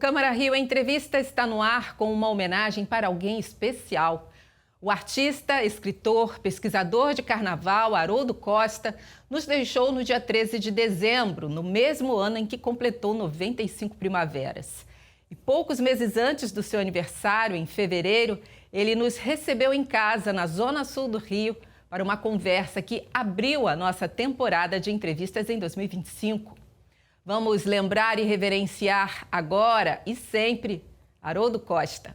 Câmara Rio Entrevista está no ar com uma homenagem para alguém especial. O artista, escritor, pesquisador de carnaval, Haroldo Costa, nos deixou no dia 13 de dezembro, no mesmo ano em que completou 95 primaveras. E poucos meses antes do seu aniversário, em fevereiro, ele nos recebeu em casa, na zona sul do Rio, para uma conversa que abriu a nossa temporada de entrevistas em 2025. Vamos lembrar e reverenciar agora e sempre Haroldo Costa.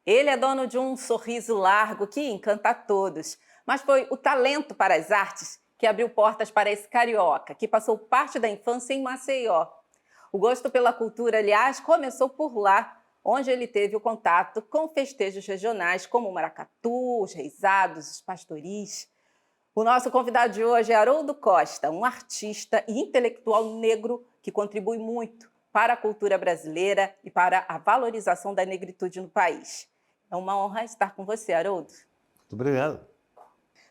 Ele é dono de um sorriso largo que encanta a todos, mas foi o talento para as artes que abriu portas para esse carioca, que passou parte da infância em Maceió. O gosto pela cultura, aliás, começou por lá, onde ele teve o contato com festejos regionais como o maracatu, os reisados, os pastoris. O nosso convidado de hoje é Haroldo Costa, um artista e intelectual negro que contribui muito para a cultura brasileira e para a valorização da negritude no país. É uma honra estar com você, Haroldo. Muito obrigado.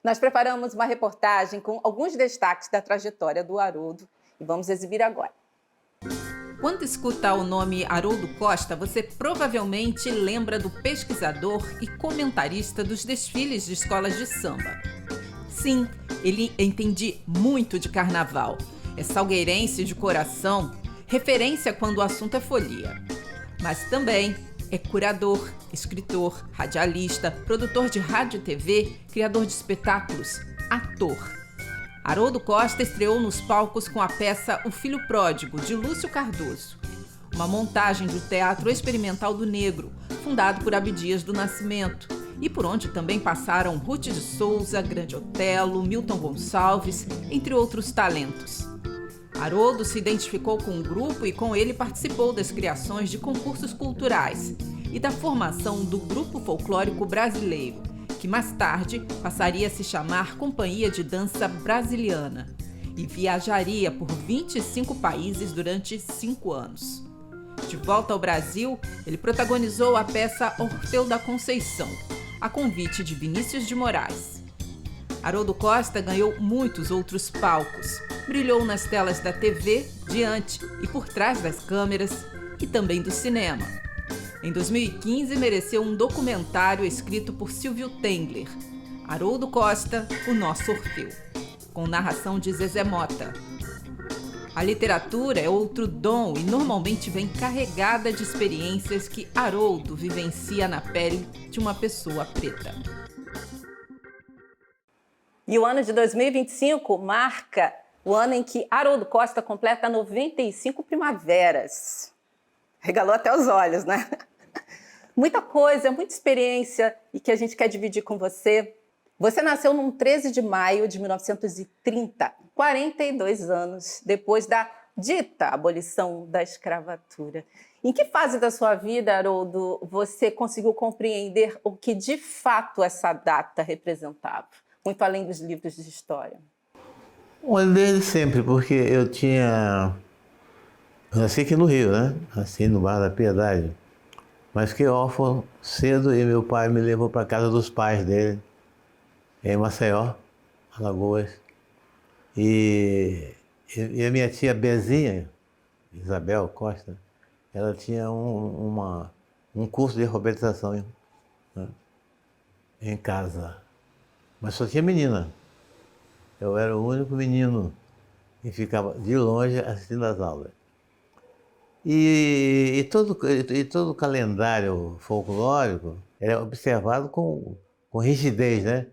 Nós preparamos uma reportagem com alguns destaques da trajetória do Haroldo e vamos exibir agora. Quando escuta o nome Haroldo Costa, você provavelmente lembra do pesquisador e comentarista dos desfiles de escolas de samba. Sim, ele entende muito de carnaval. É salgueirense de coração, referência quando o assunto é folia. Mas também é curador, escritor, radialista, produtor de rádio e TV, criador de espetáculos, ator. Haroldo Costa estreou nos palcos com a peça O Filho Pródigo, de Lúcio Cardoso, uma montagem do Teatro Experimental do Negro, fundado por Abdias do Nascimento, e por onde também passaram Ruth de Souza, Grande Otelo, Milton Gonçalves, entre outros talentos. Haroldo se identificou com o grupo e com ele participou das criações de concursos culturais e da formação do Grupo Folclórico Brasileiro, que mais tarde passaria a se chamar Companhia de Dança Brasiliana e viajaria por 25 países durante 5 anos. De volta ao Brasil, ele protagonizou a peça Orfeu da Conceição, a convite de Vinícius de Moraes. Haroldo Costa ganhou muitos outros palcos. Brilhou nas telas da TV, diante e por trás das câmeras, e também do cinema. Em 2015, mereceu um documentário escrito por Silvio Tendler, Haroldo Costa, o Nosso Orfeu, com narração de Zezé Mota. A literatura é outro dom e normalmente vem carregada de experiências que Haroldo vivencia na pele de uma pessoa preta. E o ano de 2025 marca o ano em que Haroldo Costa completa 95 primaveras. Regalou até os olhos, né? Muita coisa, muita experiência e que a gente quer dividir com você. Você nasceu no 13 de maio de 1930, 42 anos depois da dita abolição da escravatura. Em que fase da sua vida, Haroldo, você conseguiu compreender o que de fato essa data representava? Muito além dos livros de história. Desde sempre, porque eu nasci aqui no Rio, né? Nasci no bairro da Piedade. Mas fiquei órfão cedo e meu pai me levou para a casa dos pais dele, em Maceió, Alagoas. E a minha tia Bezinha, Isabel Costa, ela tinha um curso de alfabetização, né, em casa. Mas só tinha menina. Eu era o único menino e ficava de longe assistindo às aulas. E todo o calendário folclórico era observado com rigidez, né?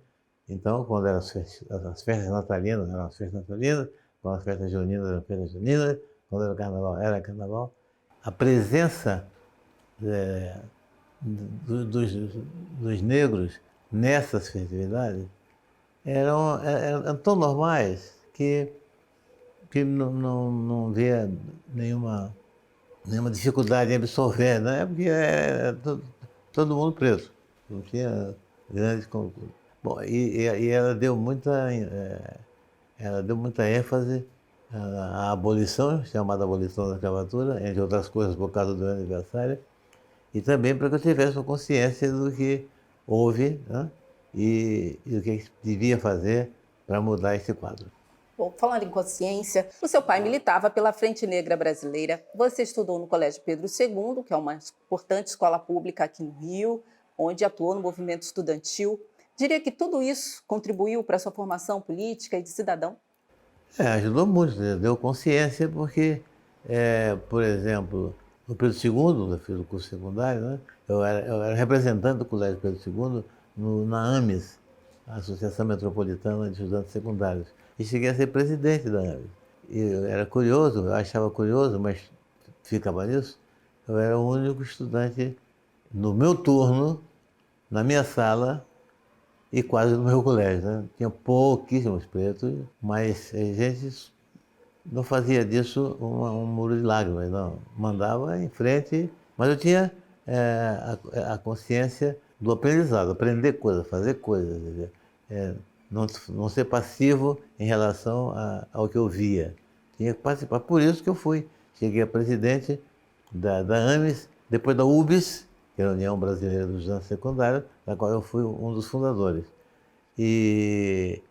Então, quando eram as festas natalinas, eram as festas natalinas, quando as festas juninas, eram festas juninas, quando era carnaval, era carnaval. A presença dos negros nessas festividades eram tão normais que que não via nenhuma dificuldade em absorver, né? Porque todo mundo preso, não tinha grandes... Bom, e ela deu muita ênfase à abolição, chamada abolição da escravatura, entre outras coisas por causa do meu aniversário, e também para que eu tivesse uma consciência do que houve, né? E o que devia fazer para mudar esse quadro. Bom, falando em consciência, o seu pai militava pela Frente Negra Brasileira. Você estudou no Colégio Pedro II, que é uma importante escola pública aqui no Rio, onde atuou no movimento estudantil. Diria que tudo isso contribuiu para a sua formação política e de cidadão? Ajudou muito, né? Deu consciência porque, por exemplo, no Pedro II, eu fiz o curso secundário, né? Eu era representante do Colégio Pedro II na AMES, a Associação Metropolitana de Estudantes Secundários, e cheguei a ser presidente da AMES. E eu era curioso, eu achava curioso, mas ficava nisso, eu era o único estudante no meu turno, na minha sala, e quase no meu colégio, né? Tinha pouquíssimos pretos, mas a gente não fazia disso um muro de lágrimas, não. Mandava em frente, mas eu tinha a consciência do aprendizado, aprender coisas, fazer coisas, quer dizer, não ser passivo em relação ao que eu via. Tinha que participar. Por isso que eu cheguei a presidente da AMES, depois da UBS, que era a União Brasileira dos Estudantes Secundários, da qual eu fui um dos fundadores. E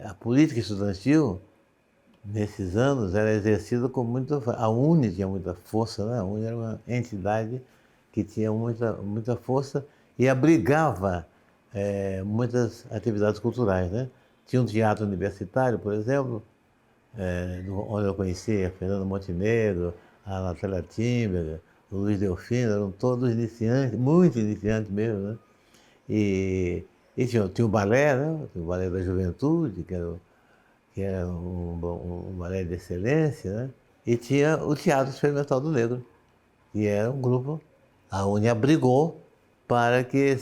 a política estudantil, nesses anos, era exercida com muita... A UNE tinha muita força, né? A UNE era uma entidade que tinha muita força e abrigava muitas atividades culturais, né? Tinha um teatro universitário, por exemplo, onde eu conheci a Fernanda Montenegro, a Natália Timberger, o Luiz Delfino, eram todos iniciantes, muito iniciantes mesmo, né? E tinha o balé, né? Tinha o balé da juventude, que era um balé de excelência, né? E tinha o Teatro Experimental do Negro, que era um grupo, a UNE abrigou para que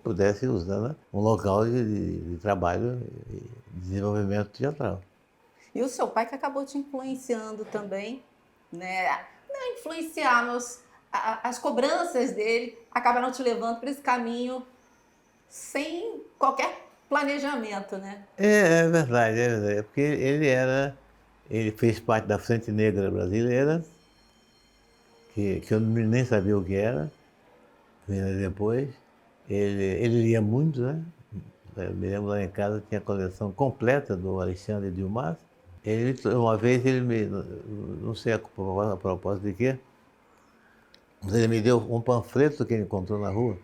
pudesse usar, né? Um local de trabalho e desenvolvimento teatral. E o seu pai que acabou te influenciando também, né? Não influenciar, mas as cobranças dele acabaram te levando para esse caminho sem qualquer planejamento, né? É verdade, é verdade. É porque ele fez parte da Frente Negra Brasileira, que eu nem sabia o que era, vim depois. Ele lia muito, né? Eu me lembro lá em casa tinha a coleção completa do Alexandre Dumas. Uma vez não sei a propósito de quê, mas ele me deu um panfleto que ele encontrou na rua,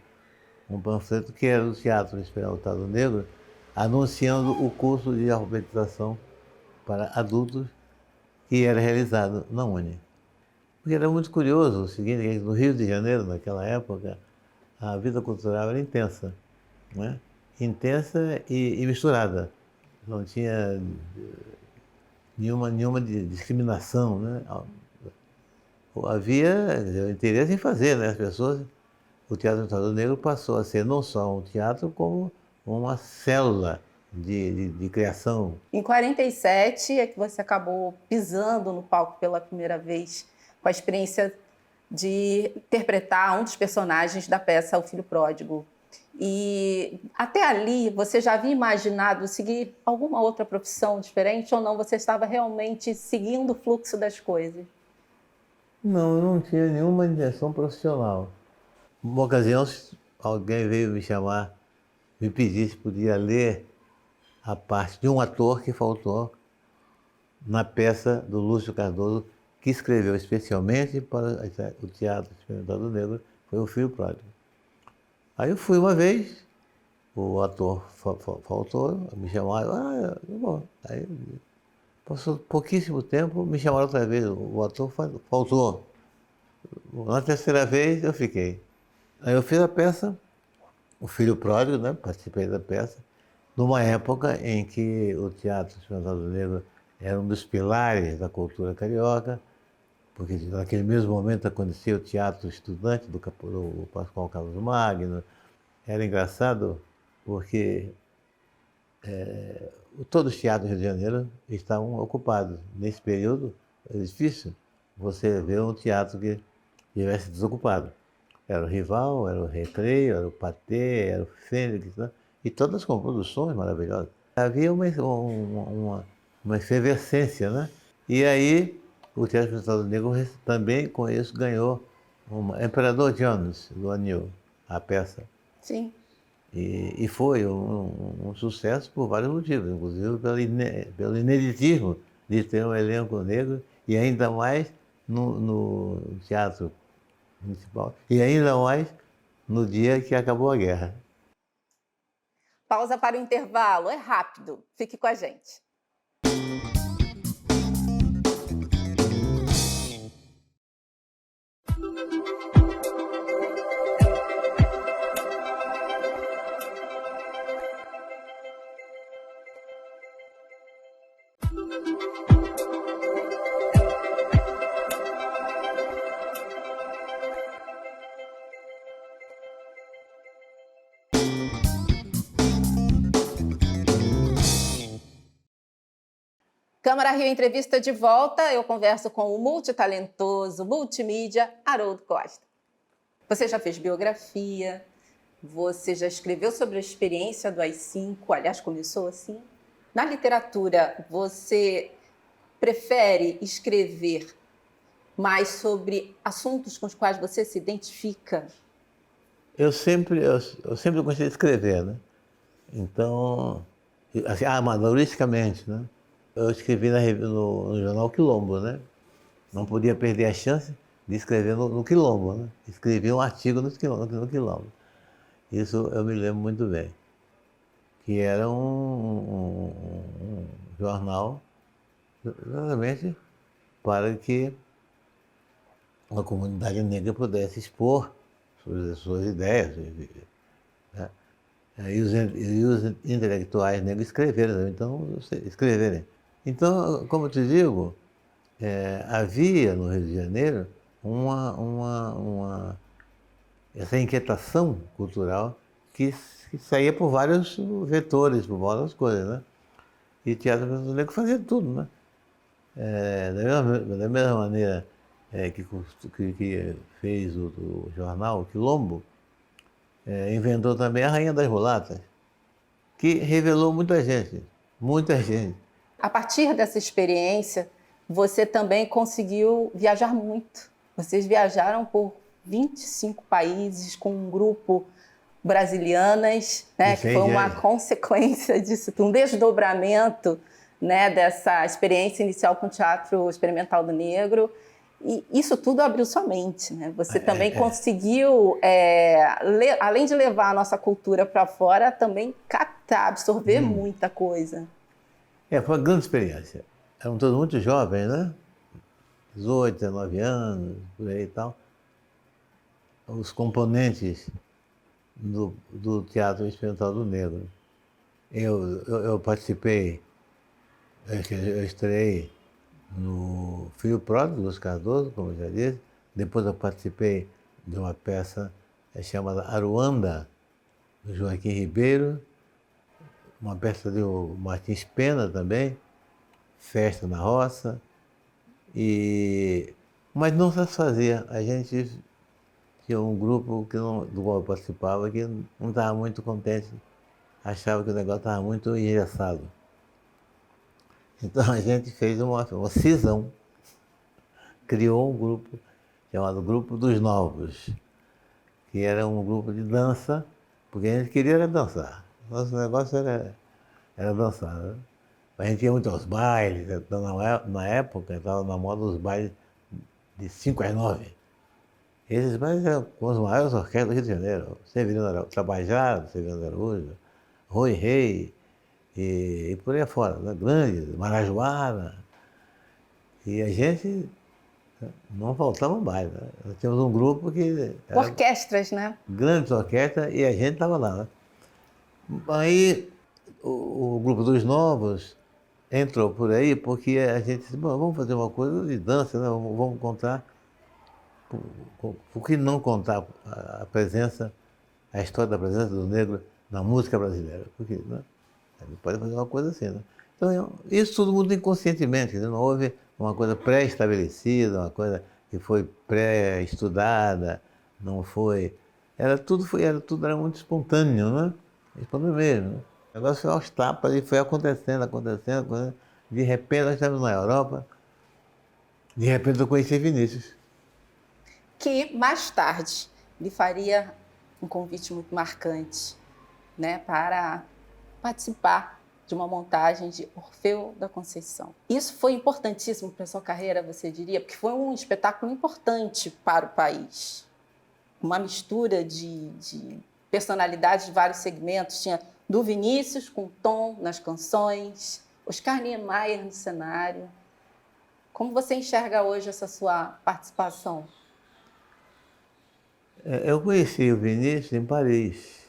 um panfleto que era do Teatro Experimental do Negro, anunciando o curso de alfabetização para adultos que era realizado na UNE. Porque era muito curioso o seguinte, que no Rio de Janeiro, naquela época, a vida cultural era intensa, né? Intensa e misturada. Não tinha nenhuma discriminação, né? Havia interesse em fazer, né? As pessoas... O Teatro Experimental do Negro passou a ser não só um teatro, como uma célula de criação. Em 47 é que você acabou pisando no palco pela primeira vez, com a experiência de interpretar um dos personagens da peça O Filho Pródigo. E até ali, você já havia imaginado seguir alguma outra profissão diferente ou não? Você estava realmente seguindo o fluxo das coisas? Não, eu não tinha nenhuma intenção profissional. Uma ocasião, alguém veio me chamar, me pedir se podia ler a parte de um ator que faltou na peça do Lúcio Cardoso, que escreveu especialmente para o Teatro Experimental do Negro, foi O Filho Pródigo. Aí eu fui uma vez, o ator faltou, me chamaram, bom. Aí passou pouquíssimo tempo, me chamaram outra vez, o ator faltou. Na terceira vez eu fiquei. Aí eu fiz a peça, O Filho Pródigo, né? Participei da peça, numa época em que o Teatro Experimental do Negro era um dos pilares da cultura carioca, porque naquele mesmo momento acontecia o Teatro Estudante do Pascoal Carlos Magno. Era engraçado porque todos os teatros do Rio de Janeiro estavam ocupados. Nesse período, é difícil você ver um teatro que estivesse desocupado. Era o Rival, era o Recreio, era o Patê, era o Fênix, né? E todas com produções maravilhosas. Havia uma efervescência, né? E aí, o Teatro Experimental do Negro também, com isso, ganhou Imperador Jones, do Anil, a peça. Sim. E foi um sucesso por vários motivos, inclusive pelo ineditismo de ter um elenco negro, e ainda mais no Teatro Municipal, e ainda mais no dia que acabou a guerra. Pausa para o intervalo, é rápido. Fique com a gente. Câmara Rio Entrevista de volta. Eu converso com o multitalentoso, multimídia, Haroldo Costa. Você já fez biografia, você já escreveu sobre a experiência do AI-5, aliás, começou assim. Na literatura, você prefere escrever mais sobre assuntos com os quais você se identifica? Eu sempre gostei de escrever, né? Então, assim, amadoristicamente, né? Eu escrevi no jornal Quilombo, né? Não podia perder a chance de escrever no Quilombo, né? Escrevi um artigo no Quilombo. Isso eu me lembro muito bem. Que era um jornal exatamente para que a comunidade negra pudesse expor suas ideias, né? E os intelectuais negros escreverem. Então, como eu te digo, havia no Rio de Janeiro essa inquietação cultural que saía por vários vetores, por várias coisas, né? E o Teatro Brasileiro fazia tudo, né? Da mesma maneira que fez o jornal o Quilombo, inventou também a Rainha das Mulatas, que revelou muita gente, muita gente. A partir dessa experiência, você também conseguiu viajar muito. Vocês viajaram por 25 países com um grupo Brasilianas, né, que foi uma consequência disso, um desdobramento, né, dessa experiência inicial com o Teatro Experimental do Negro. E isso tudo abriu sua mente, né? Você também conseguiu, além de levar a nossa cultura para fora, também captar, absorver muita coisa. Foi uma grande experiência. Eram todos muito jovens, né? 18, 19 anos, por aí e tal. Os componentes do Teatro Experimental do Negro. Eu participei, eu estreiei no Filho Pródigo, Luz Cardoso, como eu já disse. Depois eu participei de uma peça chamada Aruanda, do Joaquim Ribeiro, uma peça do Martins Pena também, Festa na Roça. Mas não satisfazia. A gente tinha um grupo do qual eu participava que não estava muito contente, achava que o negócio estava muito engessado. Então a gente fez uma cisão, criou um grupo chamado Grupo dos Novos, que era um grupo de dança, porque a gente queria era dançar. Nosso negócio era dançar, né? A gente ia muito aos bailes, então, na época estava na moda os bailes de 5 às 9. Esses bailes eram com as maiores orquestras do Rio de Janeiro, Severino Tabajara, Severino Araújo, Rui Rei, e por aí afora, né? Grande, Marajoara. E a gente não faltava baile, né? Nós tínhamos um grupo que era orquestras, né? Grandes orquestras, e a gente estava lá, né? Aí o grupo dos novos entrou por aí porque a gente disse, bom, vamos fazer uma coisa de dança, né? Vamos contar, por que não contar a história da presença do negro na música brasileira? Porque, né? Ele pode fazer uma coisa assim, né? Então, isso todo mundo inconscientemente, quer dizer, não houve uma coisa pré-estabelecida, uma coisa que foi pré-estudada, não foi. Era muito espontâneo, né? Espontâneo mesmo. Né? O negócio foi aos tapas e foi acontecendo. De repente nós estamos na Europa, de repente eu conheci Vinícius. Que mais tarde lhe faria um convite muito marcante, né, para participar de uma montagem de Orfeu da Conceição. Isso foi importantíssimo para a sua carreira, você diria, porque foi um espetáculo importante para o país. Uma mistura de personalidades de vários segmentos. Tinha do Vinícius com Tom nas canções, Oscar Niemeyer no cenário. Como você enxerga hoje essa sua participação? Eu conheci o Vinícius em Paris.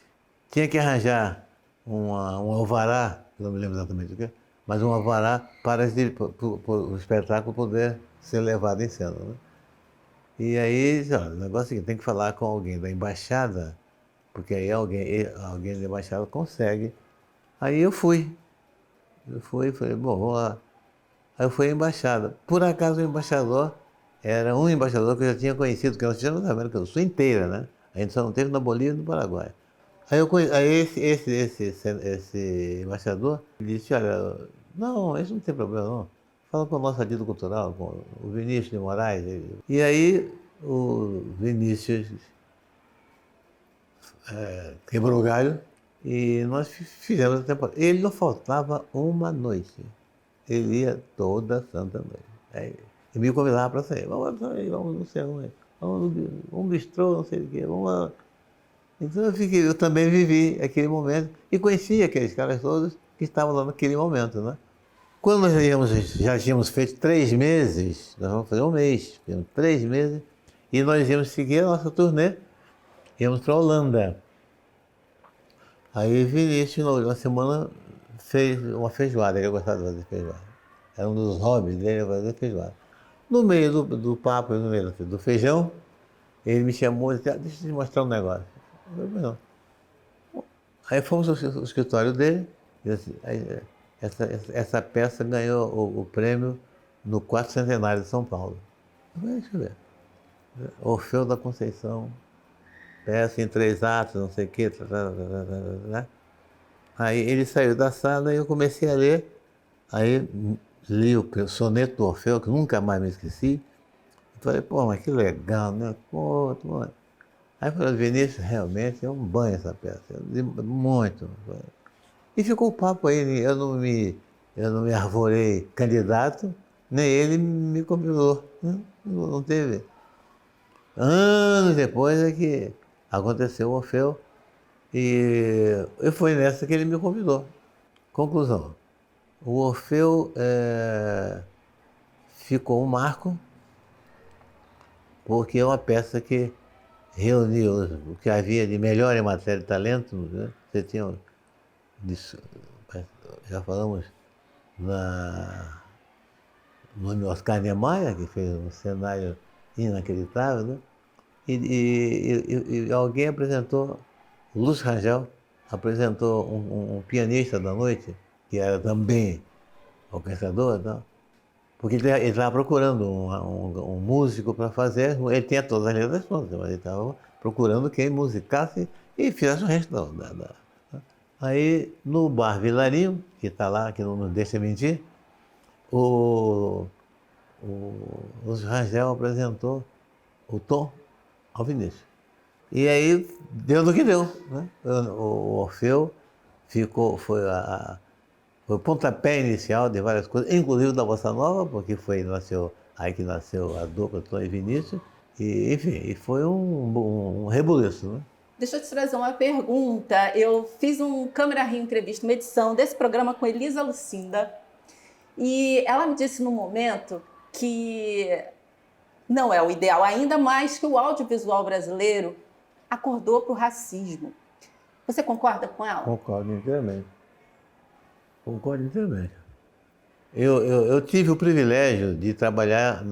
Tinha que arranjar um alvará, não me lembro exatamente o que, mas um alvará para o espetáculo poder ser levado em cena. Né? E aí, olha, o negócio é o seguinte, tem que falar com alguém da embaixada, porque aí alguém da embaixada consegue. Aí eu fui. Falei, bom, vamos lá. Aí eu fui à embaixada. Por acaso o embaixador era um embaixador que eu já tinha conhecido, que nós tivemos na América do Sul inteira, né? A gente só não teve na Bolívia e no Paraguai. Aí esse embaixador disse, olha, não, isso não tem problema não. Fala com o nosso adido cultural, com o Vinícius de Moraes. E aí o Vinícius quebrou o galho e nós fizemos a temporada. Ele não faltava uma noite. Ele ia toda santa noite. Aí, ele me convidava para sair. Vamos sair, vamos não sei onde. Vamos bistrô, não sei o quê. Vamos lá. Então eu também vivi aquele momento e conheci aqueles caras todos que estavam lá naquele momento, né? Quando já tínhamos feito 3 meses, nós vamos fazer um mês, fizemos 3 meses, e nós íamos seguir a nossa turnê, íamos para a Holanda. Aí Vinícius, na última semana, fez uma feijoada, ele gostava de fazer feijoada. Era um dos hobbies dele, fazer feijoada. No meio do papo, no meio do feijão, ele me chamou e disse, deixa eu te mostrar um negócio. Eu falei, não. Aí fomos ao escritório dele, e assim, essa peça ganhou o prêmio no 4º Centenário de São Paulo. Eu falei, deixa eu ver. Orfeu da Conceição, peça em 3 atos, não sei o quê. Né? Aí ele saiu da sala e eu comecei a ler. Aí li o soneto do Orfeu, que nunca mais me esqueci. Falei, pô, mas que legal, né? Pô. Aí eu falei, Vinícius, realmente é um banho essa peça, muito. E ficou o papo aí, eu não me arvorei candidato, nem ele me convidou. Né? Não teve. Anos depois é que aconteceu o Orfeu e foi nessa que ele me convidou. Conclusão, o Orfeu ficou um marco, porque é uma peça que reuniu o que havia de melhor em matéria de talento. Né? Você tinha, já falamos, no nome Oscar Niemeyer, que fez um cenário inacreditável, né? E alguém apresentou, Lúcio Rangel apresentou um pianista da noite, que era também orquestrador, tá? Porque ele estava procurando um músico para fazer, ele tinha todas as letras prontas, mas ele estava procurando quem musicasse e fizesse o resto Aí, no Bar Vilarinho, que está lá, que não nos deixa mentir, o Rangel apresentou o Tom ao Vinícius. E aí, deu no que deu. Né? O Orfeu foi o pontapé inicial de várias coisas, inclusive da Bossa Nova, porque aí que nasceu a dupla Tom e Vinícius, e, enfim, e foi um rebuliço. Né? Deixa eu te trazer uma pergunta. Eu fiz um Câmera Rio Entrevista, uma edição desse programa com Elisa Lucinda, e ela me disse no momento que não é o ideal, ainda mais que o audiovisual brasileiro acordou para o racismo. Você concorda com ela? Concordo inteiramente. Eu tive o privilégio de trabalhar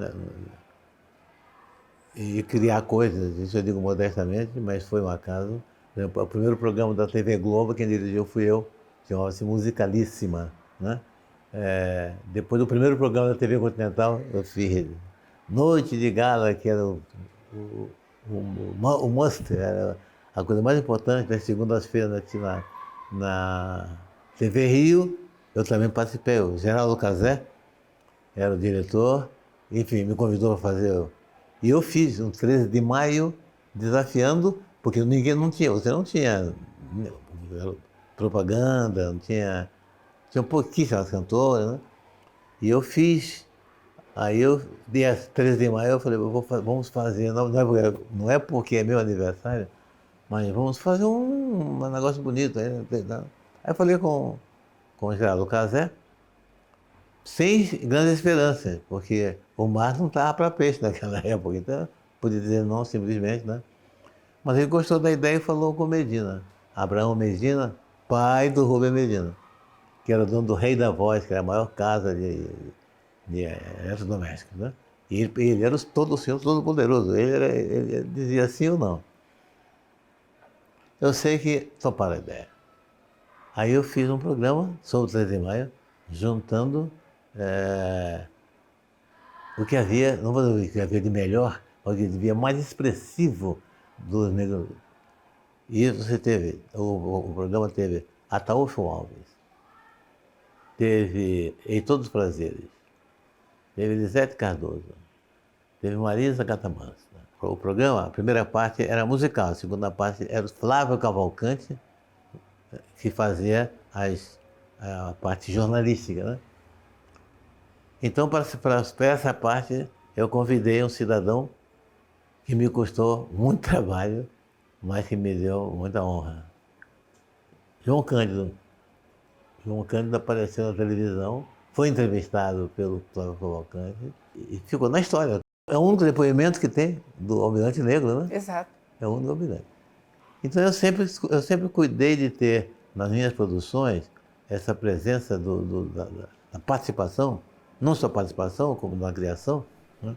e criar coisas, isso eu digo modestamente, mas foi um acaso. Por exemplo, o primeiro programa da TV Globo, quem dirigiu fui eu, chamava-se Musicalíssima, né? Depois do primeiro programa da TV Continental, eu fiz Noite de Gala, que era o, o must, era a coisa mais importante das segundas-feiras aqui na TV Rio. Eu também participei, o Geraldo Cazé era o diretor, enfim, me convidou para fazer. E eu fiz, no 13 de maio, desafiando, porque ninguém não tinha, você não tinha propaganda, não tinha, tinha pouquíssimas cantoras, né? E eu fiz, aí eu, dia 13 de maio, eu falei, vamos fazer, não é porque é meu aniversário, mas vamos fazer um negócio bonito. Aí eu falei com o Geraldo Cazé, sem grandes esperanças, porque o mar não estava para peixe naquela época, então podia dizer não simplesmente, né? Mas ele gostou da ideia e falou com o Medina, Abraão Medina, pai do Rubem Medina, que era dono do Rei da Voz, que era a maior casa de eletrodomésticos, né? E ele era o senhor todo-poderoso, ele dizia sim ou não. Eu sei que toparam a ideia. Aí eu fiz um programa sobre o 13 de maio, juntando o que havia, não vou dizer o que havia de melhor, mas o que havia mais expressivo dos negros. E você teve, o programa teve Ataúfo Alves, teve Heitor dos Prazeres, teve Lisete Cardoso, teve Marisa Catamansa. O programa, a primeira parte era musical, a segunda parte era o Flávio Cavalcante, que fazia a parte jornalística, né? Então, para essa parte, eu convidei um cidadão que me custou muito trabalho, mas que me deu muita honra. João Cândido. João Cândido apareceu na televisão, foi entrevistado pelo Flávio Cavalcante e ficou na história. É o único depoimento que tem do Almirante Negro, né? Exato. É o único almirante. Então eu sempre cuidei de ter nas minhas produções essa presença da participação, não só participação, como na criação, né?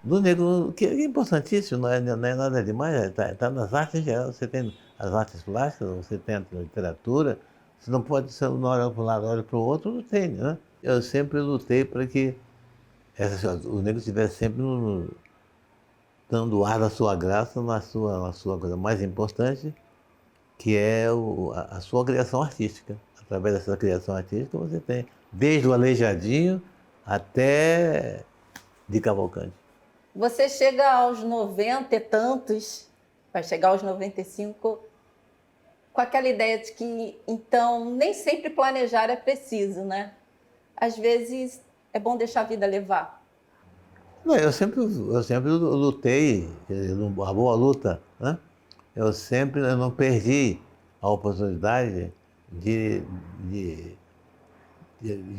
Do negro, que é importantíssimo, não é nada demais, está nas artes em geral. Você tem as artes plásticas, você tem a literatura, você não pode ser uma olha para um lado, olha para o outro, não tem, né? Eu sempre lutei para que o negro estivesse sempre dando ar da sua graça na sua coisa mais importante, que é a sua criação artística. Através dessa criação artística você tem desde o Aleijadinho até de Cavalcante. Você chega aos 90 e tantos, vai chegar aos 95, com aquela ideia de que, então, nem sempre planejar é preciso, né? Às vezes é bom deixar a vida levar. Não, eu sempre lutei, uma boa luta, né? Eu não perdi a oportunidade de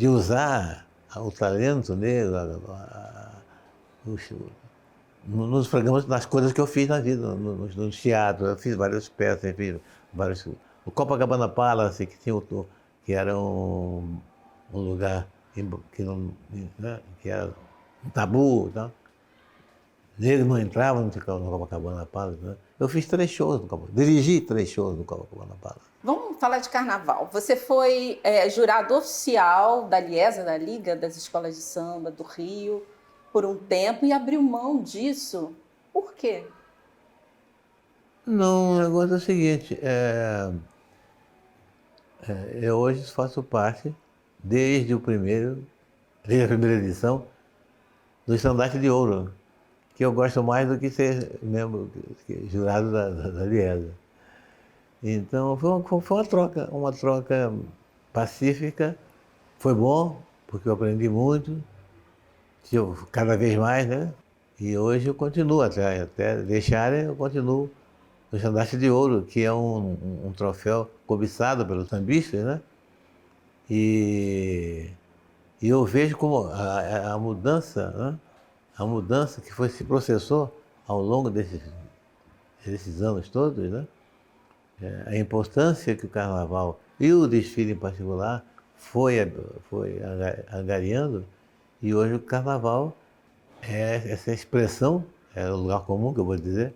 usar o talento negro, nos programas, nas coisas que eu fiz na vida, no teatro. Eu fiz várias peças, eu fiz vários. O Copacabana Palace, que era um lugar que, não, né, que era um tabu, tá? Negro não entrava no Copacabana Palace, né? Eu fiz 3 shows no Copacabana, dirigi 3 shows no Copacabana Palace. Vamos falar de carnaval. Você foi jurado oficial da Liesa, da Liga das Escolas de Samba do Rio, por um tempo e abriu mão disso. Por quê? Não, o negócio é o seguinte, eu hoje faço parte, desde desde a primeira edição, do Estandarte de Ouro, que eu gosto mais do que ser membro, jurado da Liesa. Então foi uma troca pacífica, foi bom, porque eu aprendi muito, cada vez mais, né? E hoje eu continuo, até deixarem, eu continuo no Estandarte de Ouro, que é um troféu cobiçado pelos sambistas, né? E eu vejo como a mudança, né? A mudança que se processou ao longo desses anos todos, né? A importância que o carnaval e o desfile em particular foi angariando, e hoje o carnaval é essa expressão, é o lugar comum que eu vou dizer,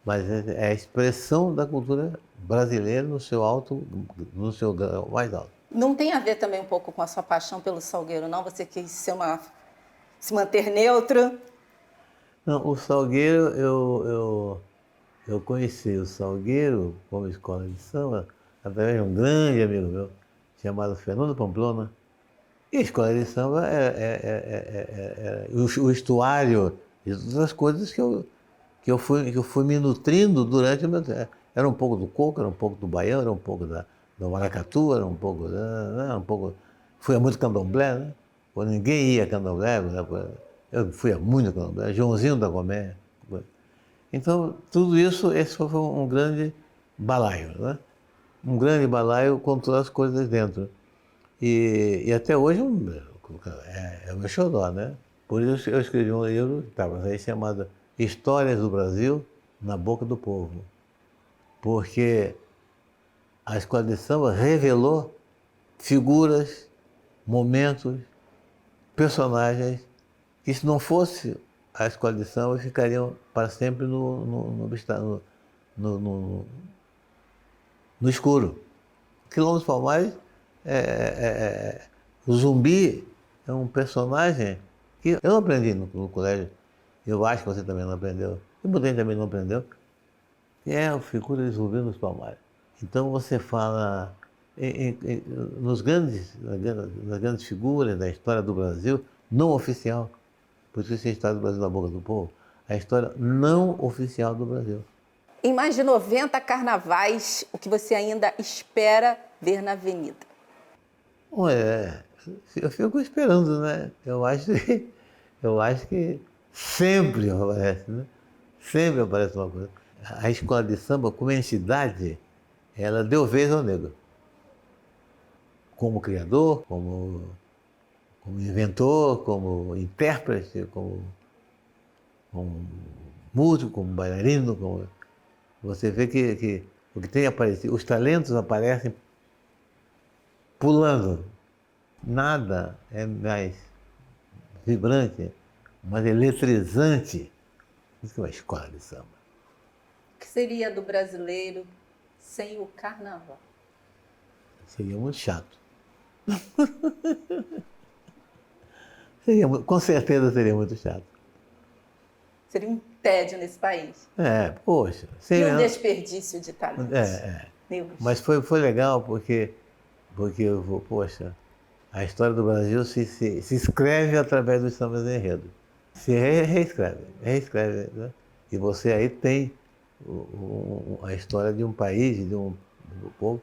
mas é a expressão da cultura brasileira no seu grau mais alto. Não tem a ver também um pouco com a sua paixão pelo Salgueiro, não? Você quis se manter neutro? Não, o Salgueiro, eu conheci o Salgueiro como escola de samba através de um grande amigo meu, chamado Fernando Pamplona. E a escola de samba o estuário e todas as coisas que eu fui me nutrindo durante o meu tempo. Era um pouco do coco, era um pouco do baião, era um pouco do maracatu, era um pouco. Era um pouco. Fui a muito candomblé, né? Quando ninguém ia a candomblé, né? Eu fui a muito candomblé, Joãozinho da Goméia. Então, tudo isso, esse foi um grande balaio, né? Um grande balaio com todas as coisas dentro. E até hoje é o meu xodó, né? Por isso eu escrevi um livro que estava aí chamado Histórias do Brasil na Boca do Povo. Porque a escola de samba revelou figuras, momentos, personagens que, se não fosse a escola de samba, ficariam para sempre no escuro. Quilombo dos Palmares, o Zumbi é um personagem que eu não aprendi no colégio, eu acho que você também não aprendeu, e muita gente também não aprendeu, que é a figura de Zumbi dos Palmares. Então você fala nas grandes figuras da história do Brasil, não oficial, por isso é a história do Brasil na boca do povo, a história não oficial do Brasil. Em mais de 90 carnavais, o que você ainda espera ver na Avenida? Eu fico esperando, né? Eu acho que sempre aparece, né? Sempre aparece uma coisa. A escola de samba, como entidade, ela deu vez ao negro. Como criador, como inventor, como intérprete, como músico, como bailarino. Você vê que o que tem aparecido, os talentos aparecem pulando. Nada é mais vibrante, mais eletrizante do que uma escola de samba. O que seria do brasileiro sem o carnaval? Seria muito chato. Com certeza seria muito chato. Seria um tédio nesse país. Poxa. E um desperdício de talentos. Mas foi legal porque poxa, a história do Brasil se escreve através dos sambas de enredo. Se reescreve, né? E você aí tem a história de um país, de um povo,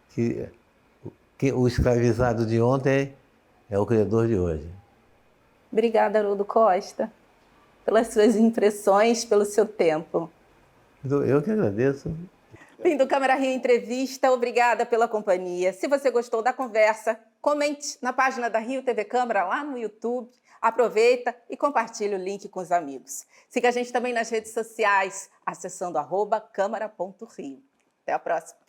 que o escravizado de ontem é o criador de hoje. Obrigada, Haroldo Costa, pelas suas impressões, pelo seu tempo. Eu que agradeço. Fim do Câmara Rio Entrevista, obrigada pela companhia. Se você gostou da conversa, comente na página da Rio TV Câmara lá no YouTube, aproveita e compartilhe o link com os amigos. Siga a gente também nas redes sociais, acessando @câmara.rio. Até a próxima.